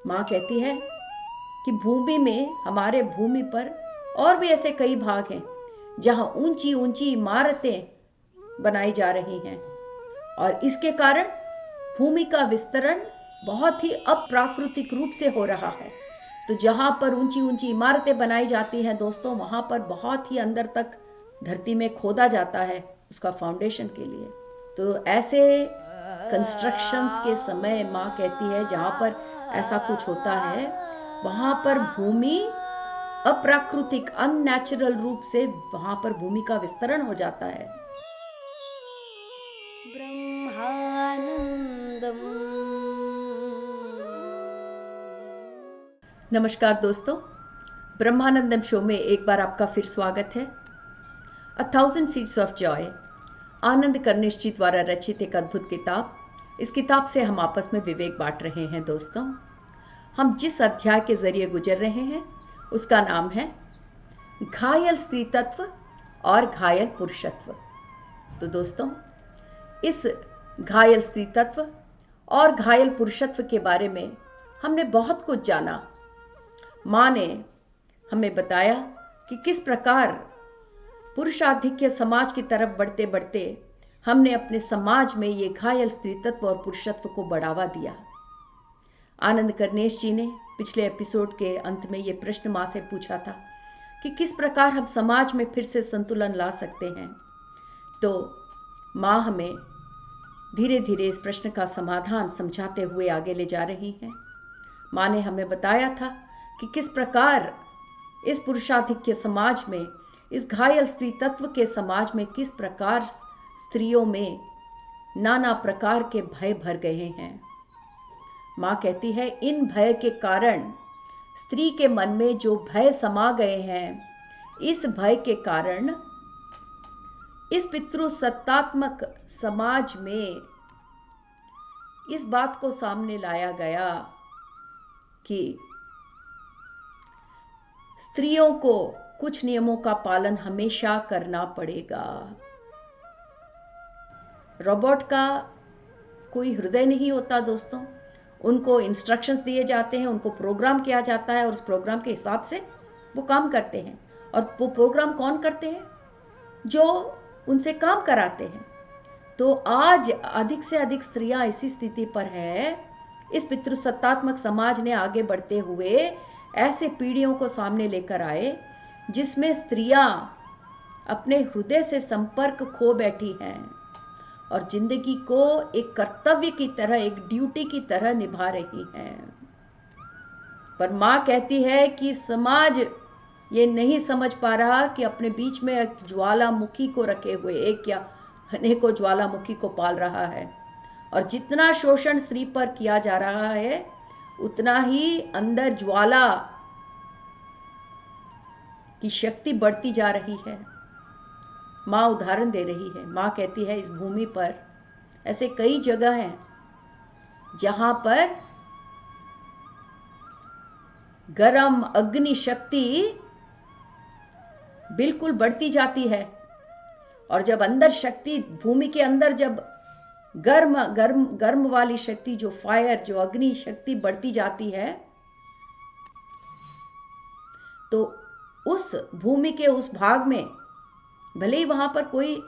माँ कहती है कि भूमि में, हमारे भूमि पर और भी ऐसे कई भाग हैं जहाँ ऊंची ऊंची इमारतें बनाई जा रही हैं और इसके कारण भूमि का विस्तरण बहुत ही अप्राकृतिक रूप से हो रहा है। तो जहाँ पर ऊंची ऊंची इमारतें बनाई जाती हैं दोस्तों, वहाँ पर बहुत ही अंदर तक धरती में खोदा जाता है उसका फाउंडेशन के लिए। तो ऐसे कंस्ट्रक्शंस के समय माँ कहती है जहाँ पर ऐसा कुछ होता है, वहाँ पर भूमि अप्राकृतिक अननेचुरल रूप से वहाँ पर भूमि का विस्तरण हो जाता है। ब्रह्मानंदम। नमस्कार दोस्तों, ब्रह्मानंदम शो में एक बार आपका फिर स्वागत है। A thousand seeds of joy, Anand Karnesh ji द्वारा रचित एक अद्भुत किताब। इस किताब से हम आपस में विवेक बांट रहे हैं दोस्तों। हम जिस अध्याय के जरिए गुजर रहे हैं उसका नाम है घायल स्त्री तत्व और घायल पुरुषत्व। तो दोस्तों, इस घायल स्त्री तत्व और घायल पुरुषत्व के बारे में हमने बहुत कुछ जाना। माँ ने हमें बताया कि किस प्रकार पुरुषाधिक्य समाज की तरफ बढ़ते बढ़ते हमने अपने समाज में ये घायल स्त्री तत्व और पुरुषत्व को बढ़ावा दिया। आनंद कर्णेश जी ने पिछले एपिसोड के अंत में ये प्रश्न माँ से पूछा था कि किस प्रकार हम समाज में फिर से संतुलन ला सकते हैं। तो माँ हमें धीरे धीरे इस प्रश्न का समाधान समझाते हुए आगे ले जा रही हैं। माँ ने हमें बताया था कि किस प्रकार इस पुरुषाधिक्य समाज में, इस घायल स्त्री तत्व के समाज में किस प्रकार स्त्रियों में नाना प्रकार के भय भर गए हैं। माँ कहती है इन भय के कारण, स्त्री के मन में जो भय समा गए हैं, इस भय के कारण इस पितृसत्तात्मक समाज में इस बात को सामने लाया गया कि स्त्रियों को कुछ नियमों का पालन हमेशा करना पड़ेगा। रोबोट का कोई हृदय नहीं होता दोस्तों। उनको इंस्ट्रक्शंस दिए जाते हैं, उनको प्रोग्राम किया जाता है और उस प्रोग्राम के हिसाब से वो काम करते हैं। और वो प्रोग्राम कौन करते हैं? जो उनसे काम कराते हैं। तो आज अधिक से अधिक स्त्रियां इसी स्थिति पर है। इस पितृसत्तात्मक समाज ने आगे बढ़ते हुए ऐसे पीढ़ियों को सामने लेकर आए जिसमें स्त्रियां अपने हृदय से संपर्क खो बैठी हैं और जिंदगी को एक कर्तव्य की तरह, एक ड्यूटी की तरह निभा रही हैं। पर माँ कहती है कि समाज ये नहीं समझ पा रहा कि अपने बीच में एक ज्वालामुखी को रखे हुए, एक या अनेकों ज्वालामुखी को पाल रहा है। और जितना शोषण स्त्री पर किया जा रहा है, उतना ही अंदर ज्वाला की शक्ति बढ़ती जा रही है। माँ उदाहरण दे रही है। माँ कहती है इस भूमि पर ऐसे कई जगह हैं जहां पर गरम अग्नि शक्ति बिल्कुल बढ़ती जाती है। और जब अंदर शक्ति, भूमि के अंदर जब गर्म गर्म गर्म वाली शक्ति, जो फायर, जो अग्नि शक्ति बढ़ती जाती है, तो उस भूमि के उस भाग में भले ही वहां पर कोई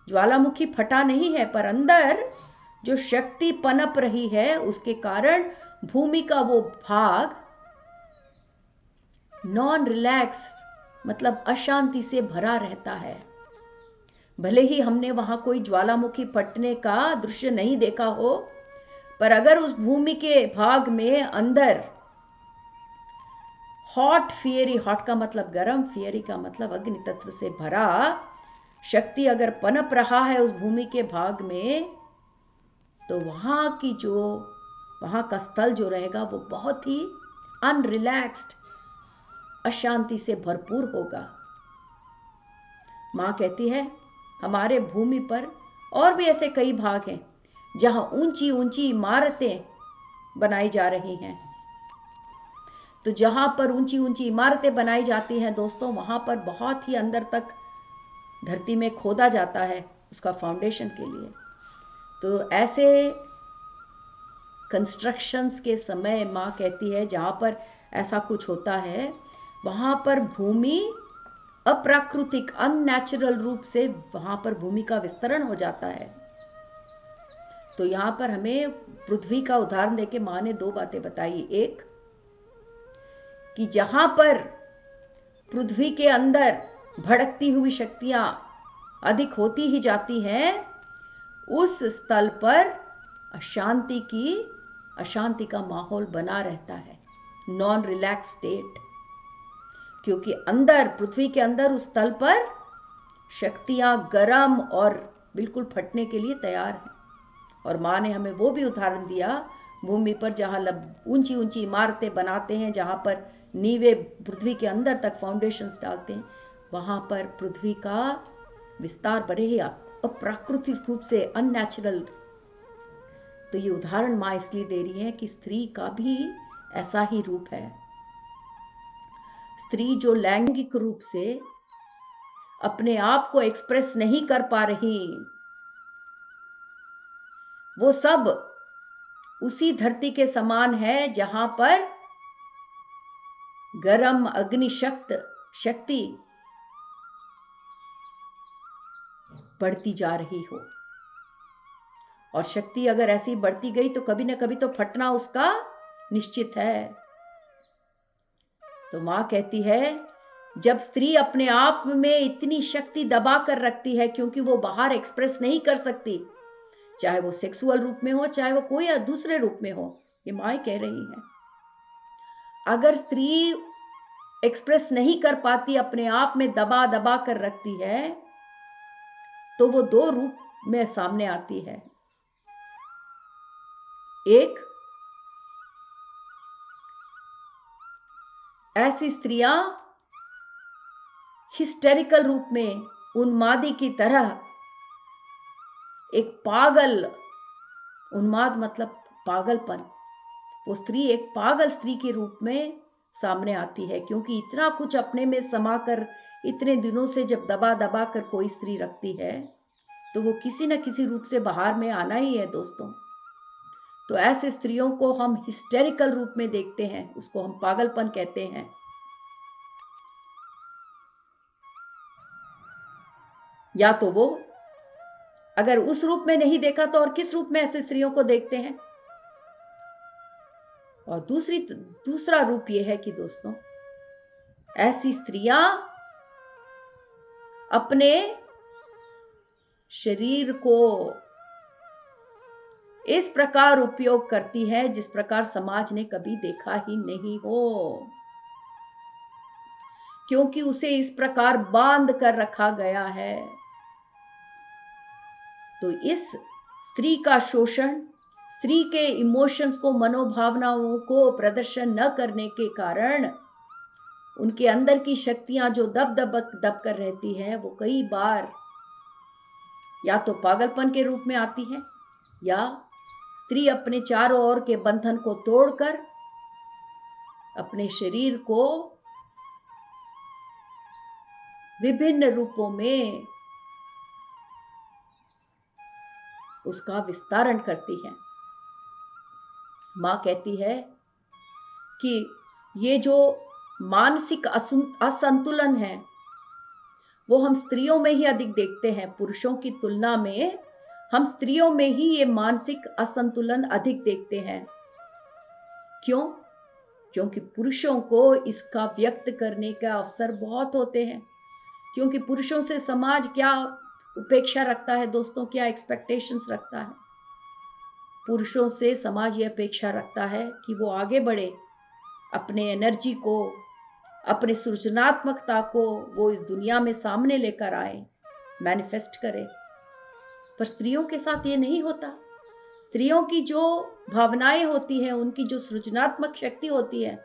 ज्वालामुखी फटा नहीं है, पर अंदर जो शक्ति पनप रही है उसके कारण भूमि का वो भाग नॉन रिलैक्स्ड, मतलब अशांति से भरा रहता है। भले ही हमने वहां कोई ज्वालामुखी फटने का दृश्य नहीं देखा हो, पर अगर उस भूमि के भाग में अंदर हॉट फियरी, हॉट का मतलब गर्म, फियरी का मतलब अग्नि तत्व से भरा शक्ति अगर पनप रहा है उस भूमि के भाग में, तो वहां का स्थल जो रहेगा वो बहुत ही अनरिलैक्स्ड, अशांति से भरपूर होगा। माँ कहती है हमारे भूमि पर और भी ऐसे कई भाग हैं जहां ऊंची ऊंची इमारतें बनाई जा रही हैं। तो जहां पर ऊंची ऊंची इमारतें बनाई जाती हैं दोस्तों, वहां पर बहुत ही अंदर तक धरती में खोदा जाता है उसका फाउंडेशन के लिए। तो ऐसे कंस्ट्रक्शंस के समय माँ कहती है जहाँ पर ऐसा कुछ होता है वहाँ पर भूमि अप्राकृतिक अननेचुरल रूप से वहाँ पर भूमि का विस्तरण हो जाता है। तो यहाँ पर हमें पृथ्वी का उदाहरण देके माँ ने दो बातें बताई। एक कि जहाँ पर पृथ्वी के अंदर भड़कती हुई शक्तियाँ अधिक होती ही जाती हैं, उस स्थल पर अशांति का माहौल बना रहता है, नॉन रिलैक्स स्टेट। क्योंकि अंदर पृथ्वी के अंदर उस स्थल पर शक्तियां गर्म और बिल्कुल फटने के लिए तैयार हैं। और माँ ने हमें वो भी उदाहरण दिया भूमि पर जहाँ ऊंची ऊंची इमारतें बनाते हैं, जहाँ पर नींवें पृथ्वी के अंदर तक फाउंडेशंस डालते हैं, वहाँ पर पृथ्वी का विस्तार बड़े ही अप्राकृतिक रूप से अननेचुरल। तो ये उदाहरण माँ इसलिए दे रही है कि स्त्री का भी ऐसा ही रूप है। स्त्री जो लैंगिक रूप से अपने आप को एक्सप्रेस नहीं कर पा रही, वो सब उसी धरती के समान है जहां पर गरम अग्नि शक्ति बढ़ती जा रही हो। और शक्ति अगर ऐसी बढ़ती गई तो कभी ना कभी तो फटना उसका निश्चित है। तो मां कहती है जब स्त्री अपने आप में इतनी शक्ति दबा कर रखती है, क्योंकि वो बाहर एक्सप्रेस नहीं कर सकती, चाहे वो सेक्सुअल रूप में हो, चाहे वो कोई दूसरे रूप में हो, ये मां कह रही है। अगर स्त्री एक्सप्रेस नहीं कर पाती, अपने आप में दबा दबा कर रखती है, तो वो दो रूप में सामने आती है। एक, ऐसी स्त्रियां हिस्टेरिकल रूप में उन्मादी की तरह एक पागल, उन्माद मतलब पागलपन, वो स्त्री एक पागल स्त्री के रूप में सामने आती है। क्योंकि इतना कुछ अपने में समा कर इतने दिनों से जब दबा दबा कर कोई स्त्री रखती है, तो वो किसी न किसी रूप से बाहर में आना ही है दोस्तों। तो ऐसे स्त्रियों को हम हिस्टेरिकल रूप में देखते हैं, उसको हम पागलपन कहते हैं। या तो वो अगर उस रूप में नहीं देखा तो और किस रूप में ऐसे स्त्रियों को देखते हैं। और दूसरा रूप यह है कि दोस्तों, ऐसी स्त्रियां अपने शरीर को इस प्रकार उपयोग करती है जिस प्रकार समाज ने कभी देखा ही नहीं हो, क्योंकि उसे इस प्रकार बांध कर रखा गया है। तो इस स्त्री का शोषण, स्त्री के इमोशंस को, मनोभावनाओं को प्रदर्शन न करने के कारण उनके अंदर की शक्तियां जो दब कर रहती है, वो कई बार या तो पागलपन के रूप में आती है, या स्त्री अपने चारों ओर के बंधन को तोड़कर अपने शरीर को विभिन्न रूपों में उसका विस्तारण करती है। मां कहती है कि ये जो मानसिक असंतुलन है वो हम स्त्रियों में ही अधिक देखते हैं। पुरुषों की तुलना में हम स्त्रियों में ही ये मानसिक असंतुलन अधिक देखते हैं। क्यों? क्योंकि पुरुषों को इसका व्यक्त करने का अवसर बहुत होते हैं। क्योंकि पुरुषों से समाज क्या उपेक्षा रखता है दोस्तों, क्या एक्सपेक्टेशंस रखता है? पुरुषों से समाज यह अपेक्षा रखता है कि वो आगे बढ़े, अपने एनर्जी को, अपने सृजनात्मकता को वो इस दुनिया में सामने लेकर आए, मैनिफेस्ट करे। पर स्त्रियों के साथ ये नहीं होता। स्त्रियों की जो भावनाएं होती हैं, उनकी जो सृजनात्मक शक्ति होती है,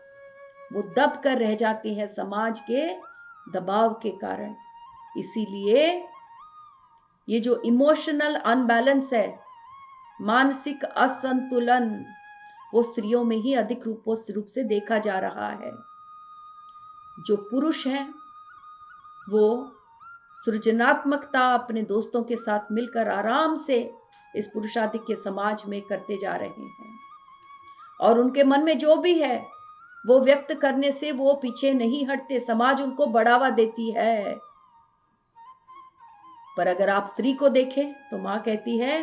वो दब कर रह जाती है समाज के दबाव के कारण। इसीलिए ये जो इमोशनल अनबैलेंस है, मानसिक असंतुलन, वो स्त्रियों में ही अधिक रूप से देखा जा रहा है। जो पुरुष हैं वो सृजनात्मकता अपने दोस्तों के साथ मिलकर आराम से इस पुरुषाधिक्य समाज में करते जा रहे हैं। और उनके मन में जो भी है वो व्यक्त करने से वो पीछे नहीं हटते, समाज उनको बढ़ावा देती है। पर अगर आप स्त्री को देखें तो मां कहती है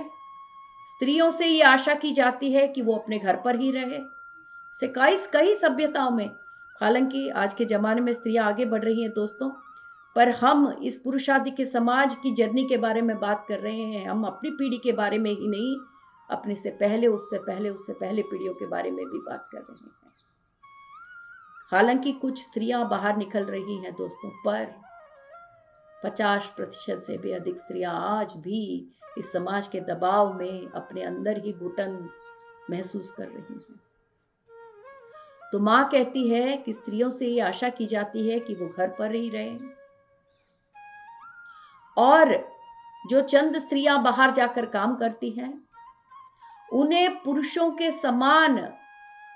स्त्रियों से ये आशा की जाती है कि वो अपने घर पर ही रहे। से कई सभ्यताओं में, हालांकि आज के जमाने में स्त्रियां आगे बढ़ रही हैं दोस्तों, पर हम इस पुरुषादि के समाज की जर्नी के बारे में बात कर रहे हैं। हम अपनी पीढ़ी के बारे में ही नहीं, अपने से पहले, उससे पहले पीढ़ियों के बारे में भी बात कर रहे हैं। हालांकि कुछ स्त्रियां बाहर निकल रही हैं दोस्तों, पर 50% से भी अधिक स्त्रियां आज भी इस समाज के दबाव में अपने अंदर ही घुटन महसूस कर रही हैं। तो मां कहती है कि स्त्रियों से ये आशा की जाती है कि वो घर पर ही रहें, और जो चंद स्त्रियां बाहर जाकर काम करती हैं उन्हें पुरुषों के समान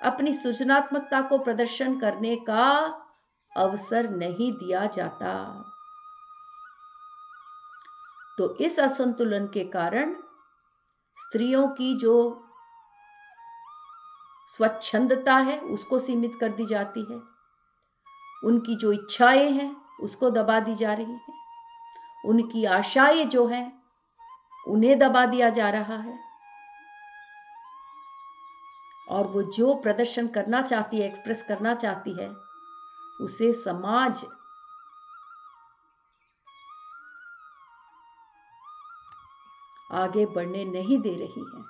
अपनी सृजनात्मकता को प्रदर्शन करने का अवसर नहीं दिया जाता। तो इस असंतुलन के कारण स्त्रियों की जो स्वच्छंदता है उसको सीमित कर दी जाती है, उनकी जो इच्छाएं हैं उसको दबा दी जा रही है, उनकी आशाएं जो हैं उन्हें दबा दिया जा रहा है, और वो जो प्रदर्शन करना चाहती है, एक्सप्रेस करना चाहती है, उसे समाज आगे बढ़ने नहीं दे रही है।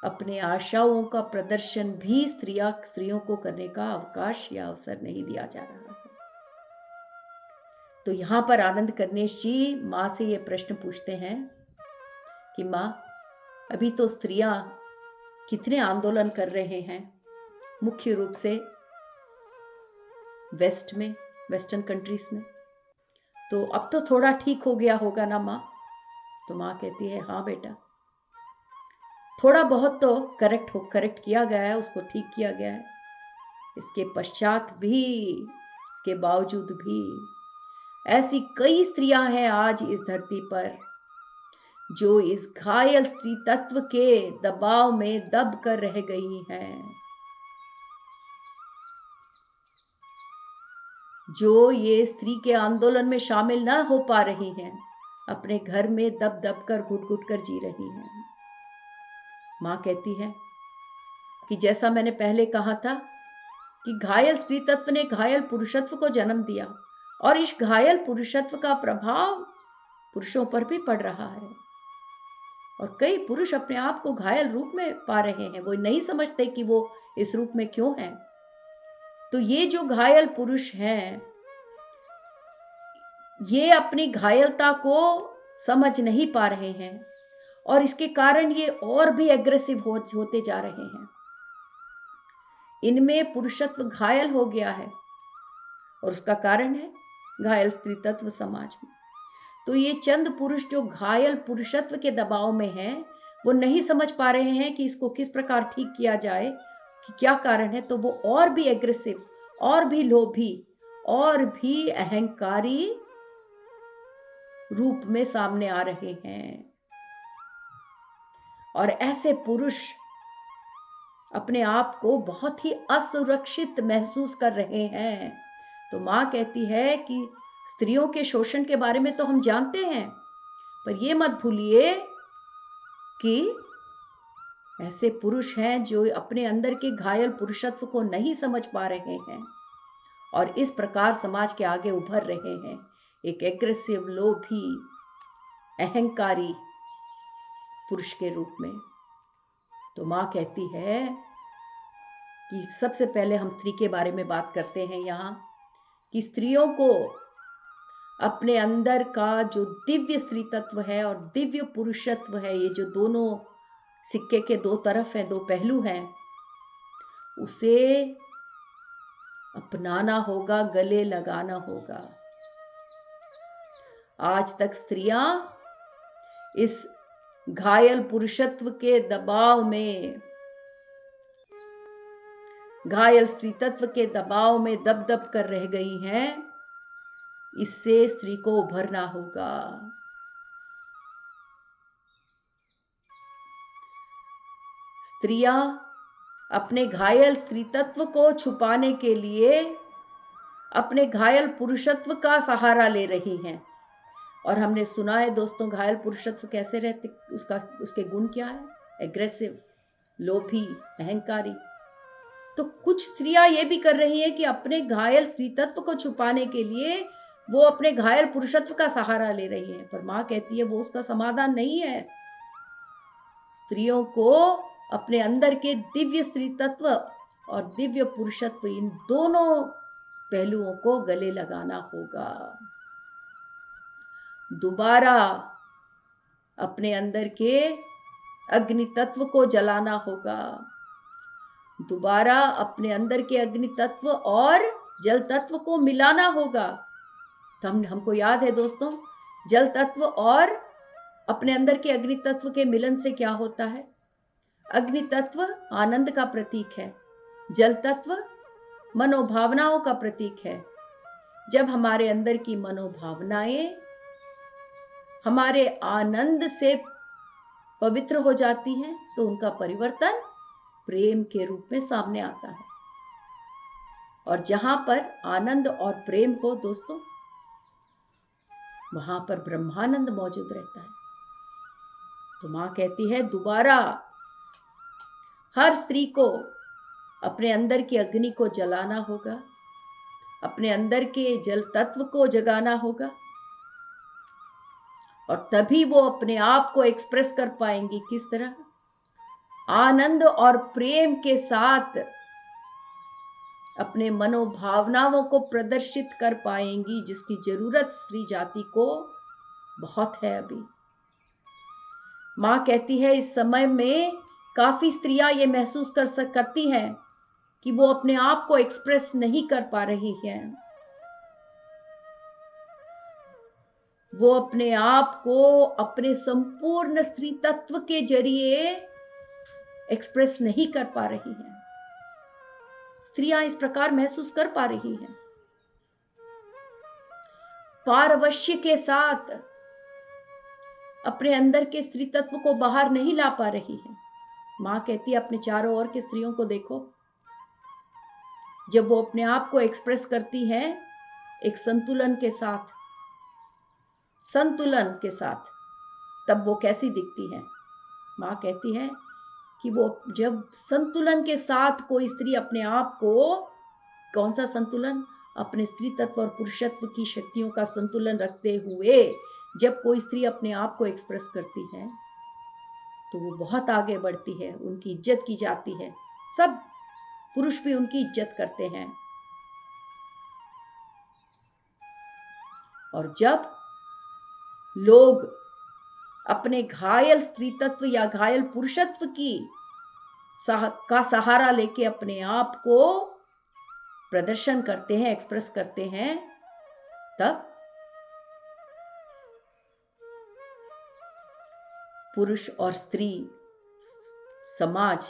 अपने आशाओं का प्रदर्शन भी स्त्रियों को करने का अवकाश या अवसर नहीं दिया जा रहा है। तो यहां पर आनंद कन्नेश जी मां से ये प्रश्न पूछते हैं कि मां, अभी तो स्त्रियां कितने आंदोलन कर रहे हैं, मुख्य रूप से वेस्टर्न कंट्रीज में, तो अब तो थोड़ा ठीक हो गया होगा ना मां? तो मां कहती है हाँ बेटा, थोड़ा बहुत तो करेक्ट किया गया है, उसको ठीक किया गया है। इसके पश्चात भी, इसके बावजूद भी ऐसी कई स्त्रियां हैं आज इस धरती पर जो इस घायल स्त्री तत्व के दबाव में दब कर रह गई हैं, जो ये स्त्री के आंदोलन में शामिल न हो पा रही हैं, अपने घर में दब दब कर घुट कर जी रही हैं। मां कहती है कि जैसा मैंने पहले कहा था कि घायल स्त्री तत्व ने घायल पुरुषत्व को जन्म दिया, और इस घायल पुरुषत्व का प्रभाव पुरुषों पर भी पड़ रहा है, और कई पुरुष अपने आप को घायल रूप में पा रहे हैं, वो नहीं समझते कि वो इस रूप में क्यों हैं। तो ये जो घायल पुरुष हैं, ये अपनी घायलता को समझ नहीं पा रहे हैं, और इसके कारण ये और भी एग्रेसिव होते जा रहे हैं। इनमें पुरुषत्व घायल हो गया है, और उसका कारण है घायल स्त्री तत्व समाज में। तो ये चंद पुरुष जो घायल पुरुषत्व के दबाव में हैं, वो नहीं समझ पा रहे हैं कि इसको किस प्रकार ठीक किया जाए, कि क्या कारण है। तो वो और भी एग्रेसिव, और भी लोभी, और भी अहंकारी रूप में सामने आ रहे हैं, और ऐसे पुरुष अपने आप को बहुत ही असुरक्षित महसूस कर रहे हैं। तो मां कहती है कि स्त्रियों के शोषण के बारे में तो हम जानते हैं, पर यह मत भूलिए कि ऐसे पुरुष हैं जो अपने अंदर के घायल पुरुषत्व को नहीं समझ पा रहे हैं, और इस प्रकार समाज के आगे उभर रहे हैं, एक एग्रेसिव, लोभी, अहंकारी पुरुष के रूप में। तो मां कहती है कि सबसे पहले हम स्त्री के बारे में बात करते हैं यहाँ, कि स्त्रियों को अपने अंदर का जो दिव्य स्त्री तत्व है और दिव्य पुरुषत्व है, ये जो दोनों सिक्के के दो तरफ हैं, दो पहलू हैं, उसे अपनाना होगा, गले लगाना होगा। आज तक स्त्रियां इस घायल पुरुषत्व के दबाव में, घायल स्त्री तत्व के दबाव में दब दब कर रह गई हैं। इससे स्त्री को उभरना होगा। स्त्रियां अपने घायल स्त्री तत्व को छुपाने के लिए अपने घायल पुरुषत्व का सहारा ले रही हैं। और हमने सुना है दोस्तों, घायल पुरुषत्व कैसे रहते, उसके गुण क्या है? एग्रेसिव, लोभी, अहंकारी। तो कुछ स्त्रियां ये भी कर रही हैं कि अपने घायल स्त्री तत्व को छुपाने के लिए वो अपने घायल पुरुषत्व का सहारा ले रही हैं। पर मां कहती है वो उसका समाधान नहीं है। स्त्रियों को अपने अंदर के दिव्य स्त्री तत्व और दिव्य पुरुषत्व, इन दोनों पहलुओं को गले लगाना होगा। दोबारा अपने अंदर के अग्नि तत्व को जलाना होगा। दोबारा अपने अंदर के अग्नि तत्व और जल तत्व को मिलाना होगा। तो हमको याद है दोस्तों, जल तत्व और अपने अंदर के अग्नि तत्व के मिलन से क्या होता है? अग्नि तत्व आनंद का प्रतीक है, जल तत्व मनोभावनाओं का प्रतीक है। जब हमारे अंदर की मनोभावनाएं हमारे आनंद से पवित्र हो जाती हैं तो उनका परिवर्तन प्रेम के रूप में सामने आता है। और जहां पर आनंद और प्रेम हो दोस्तों, वहां पर ब्रह्मानंद मौजूद रहता है। तो मां कहती है दोबारा हर स्त्री को अपने अंदर की अग्नि को जलाना होगा, अपने अंदर के जल तत्व को जगाना होगा, और तभी वो अपने आप को एक्सप्रेस कर पाएंगी। किस तरह? आनंद और प्रेम के साथ अपने मनोभावनाओं को प्रदर्शित कर पाएंगी, जिसकी जरूरत स्त्री जाति को बहुत है अभी। मां कहती है इस समय में काफी स्त्रियां ये महसूस करती हैं कि वो अपने आप को एक्सप्रेस नहीं कर पा रही हैं। वो अपने आप को अपने संपूर्ण स्त्री तत्व के जरिए एक्सप्रेस नहीं कर पा रही हैं। स्त्रियां इस प्रकार महसूस कर पा रही हैं, पारवश्य के साथ अपने अंदर के स्त्री तत्व को बाहर नहीं ला पा रही है। मां कहती है अपने चारों ओर के स्त्रियों को देखो, जब वो अपने आप को एक्सप्रेस करती है एक संतुलन के साथ, तब वो कैसी दिखती है? मां कहती है कि वो जब संतुलन के साथ कोई स्त्री अपने आप को, कौन सा संतुलन? अपने स्त्री तत्व और पुरुषत्व की शक्तियों का संतुलन रखते हुए जब कोई स्त्री अपने आप को एक्सप्रेस करती है तो वो बहुत आगे बढ़ती है, उनकी इज्जत की जाती है, सब पुरुष भी उनकी इज्जत करते हैं। और जब लोग अपने घायल स्त्री तत्व या घायल पुरुषत्व का सहारा लेके अपने आप को प्रदर्शन करते हैं, एक्सप्रेस करते हैं, तब पुरुष और स्त्री समाज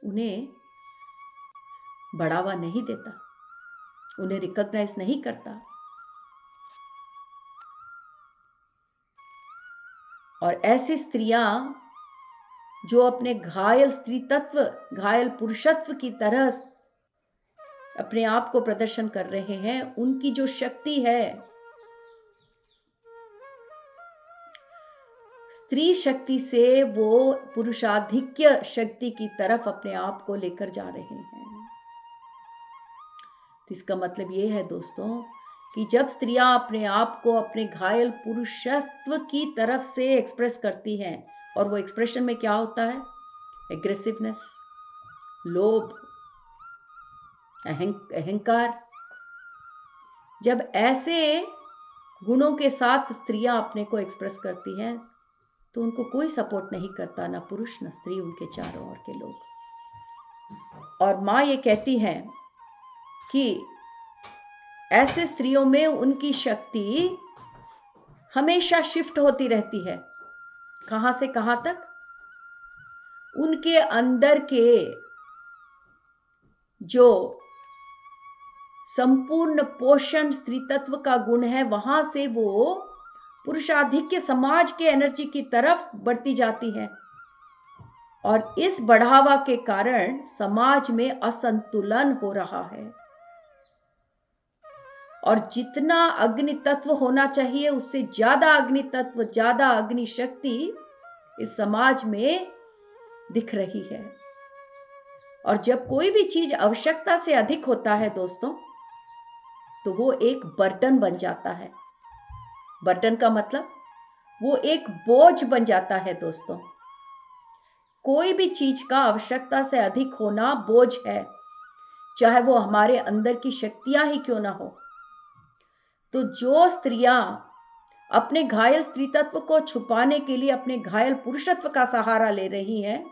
उन्हें बढ़ावा नहीं देता, उन्हें रिकॉग्नाइज नहीं करता। और ऐसी स्त्रियां जो अपने घायल स्त्री तत्व, घायल पुरुषत्व की तरह अपने आप को प्रदर्शन कर रहे हैं, उनकी जो शक्ति है, स्त्री शक्ति से वो पुरुषाधिक्य शक्ति की तरफ अपने आप को लेकर जा रहे हैं। तो इसका मतलब ये है दोस्तों कि जब स्त्रियां अपने आप को अपने घायल पुरुषत्व की तरफ से एक्सप्रेस करती हैं, और वो एक्सप्रेशन में क्या होता है? एग्रेसिवनेस, लोभ, अहंकार। जब ऐसे गुणों के साथ स्त्रियां अपने को एक्सप्रेस करती हैं तो उनको कोई सपोर्ट नहीं करता, ना पुरुष ना स्त्री, उनके चारों ओर के लोग। और मां ये कहती है कि ऐसे स्त्रियों में उनकी शक्ति हमेशा शिफ्ट होती रहती है। कहां से कहां तक? उनके अंदर के जो संपूर्ण पोषण स्त्री तत्व का गुण है, वहां से वो पुरुषाधिक्य समाज के एनर्जी की तरफ बढ़ती जाती है। और इस बढ़ावा के कारण समाज में असंतुलन हो रहा है और जितना अग्नि तत्व होना चाहिए उससे ज्यादा अग्नि तत्व, ज्यादा अग्नि शक्ति इस समाज में दिख रही है। और जब कोई भी चीज आवश्यकता से अधिक होता है दोस्तों, तो वो एक बर्डन बन जाता है। बर्डन का मतलब वो एक बोझ बन जाता है दोस्तों। कोई भी चीज का आवश्यकता से अधिक होना बोझ है, चाहे वो हमारे अंदर की शक्तियां ही क्यों ना हो। तो जो स्त्रियां अपने घायल स्त्री तत्व को छुपाने के लिए अपने घायल पुरुषत्व का सहारा ले रही हैं,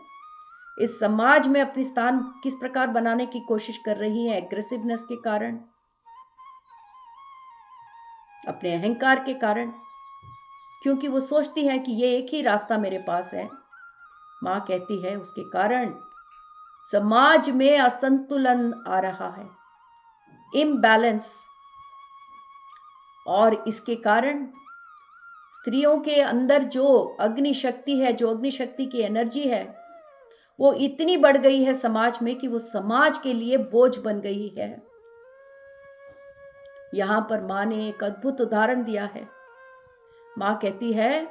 इस समाज में अपनी स्थान किस प्रकार बनाने की कोशिश कर रही हैं? एग्रेसिवनेस के कारण, अपने अहंकार के कारण, क्योंकि वो सोचती है कि ये एक ही रास्ता मेरे पास है। मां कहती है उसके कारण समाज में असंतुलन आ रहा है, इम्बैलेंस। और इसके कारण स्त्रियों के अंदर जो अग्नि शक्ति है, जो अग्नि शक्ति की एनर्जी है, वो इतनी बढ़ गई है समाज में कि वो समाज के लिए बोझ बन गई है। यहां पर मां ने एक अद्भुत उदाहरण दिया है। मां कहती है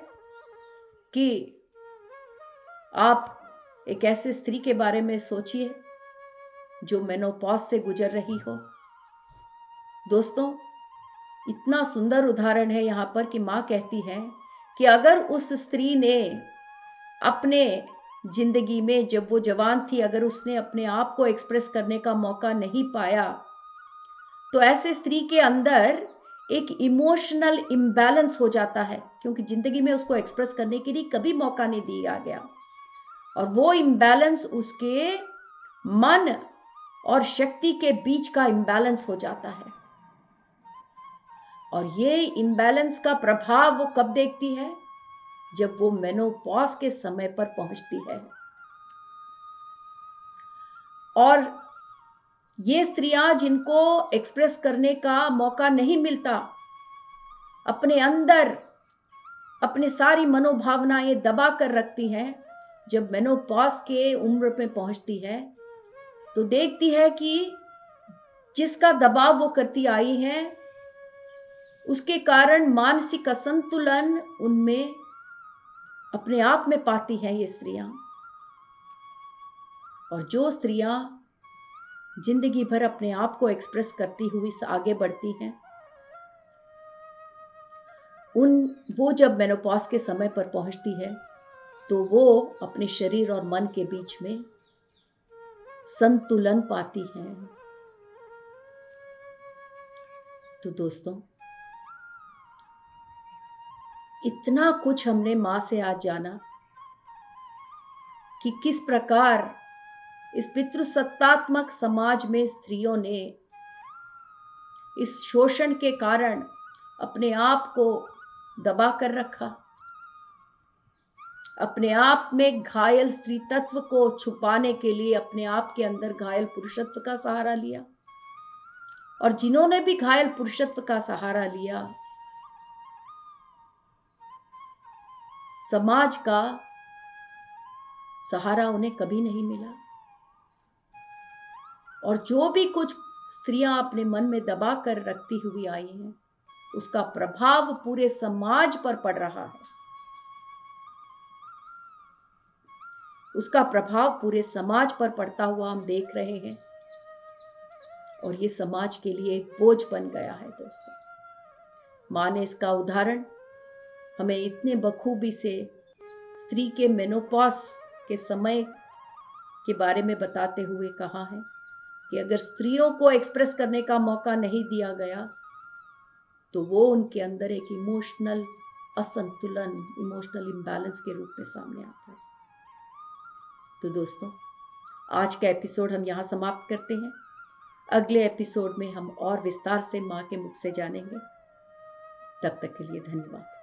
कि आप एक ऐसे स्त्री के बारे में सोचिए जो मेनोपॉज से गुजर रही हो। दोस्तों, इतना सुंदर उदाहरण है यहां पर कि मां कहती है कि अगर उस स्त्री ने अपने जिंदगी में, जब वो जवान थी, अगर उसने अपने आप को एक्सप्रेस करने का मौका नहीं पाया, तो ऐसे स्त्री के अंदर एक इमोशनल इम्बैलेंस हो जाता है, क्योंकि जिंदगी में उसको एक्सप्रेस करने के लिए कभी मौका नहीं दिया गया। और वो इम्बैलेंस उसके मन और शक्ति के बीच का इम्बैलेंस हो जाता है। और ये इम्बैलेंस का प्रभाव वो कब देखती है? जब वो मेनोपॉज के समय पर पहुंचती है। और ये स्त्रियां जिनको एक्सप्रेस करने का मौका नहीं मिलता, अपने अंदर अपनी सारी मनोभावनाएं दबा कर रखती हैं, जब मेनोपॉज के उम्र पे पहुंचती है तो देखती है कि जिसका दबाव वो करती आई है, उसके कारण मानसिक असंतुलन उनमें अपने आप में पाती हैं ये स्त्रियां। और जो स्त्रियां जिंदगी भर अपने आप को एक्सप्रेस करती हुई आगे बढ़ती हैं, वो जब मेनोपॉज के समय पर पहुंचती है तो वो अपने शरीर और मन के बीच में संतुलन पाती हैं। तो दोस्तों, इतना कुछ हमने मां से आज जाना कि किस प्रकार इस पितृसत्तात्मक समाज में स्त्रियों ने इस शोषण के कारण अपने आप को दबा कर रखा, अपने आप में घायल स्त्री तत्व को छुपाने के लिए अपने आप के अंदर घायल पुरुषत्व का सहारा लिया। और जिन्होंने भी घायल पुरुषत्व का सहारा लिया, समाज का सहारा उन्हें कभी नहीं मिला। और जो भी कुछ स्त्रियां अपने मन में दबा कर रखती हुई आई हैं, उसका प्रभाव पूरे समाज पर पड़ रहा है। उसका प्रभाव पूरे समाज पर पड़ता हुआ हम देख रहे हैं। और ये समाज के लिए एक बोझ बन गया है दोस्तों। मां ने इसका उदाहरण हमें इतने बखूबी से स्त्री के मेनोपॉज के समय के बारे में बताते हुए कहा है कि अगर स्त्रियों को एक्सप्रेस करने का मौका नहीं दिया गया तो वो उनके अंदर एक इमोशनल असंतुलन, इमोशनल इम्बैलेंस के रूप में सामने आता है। तो दोस्तों, आज का एपिसोड हम यहाँ समाप्त करते हैं। अगले एपिसोड में हम और विस्तार से माँ के मुख से जानेंगे। तब तक के लिए धन्यवाद।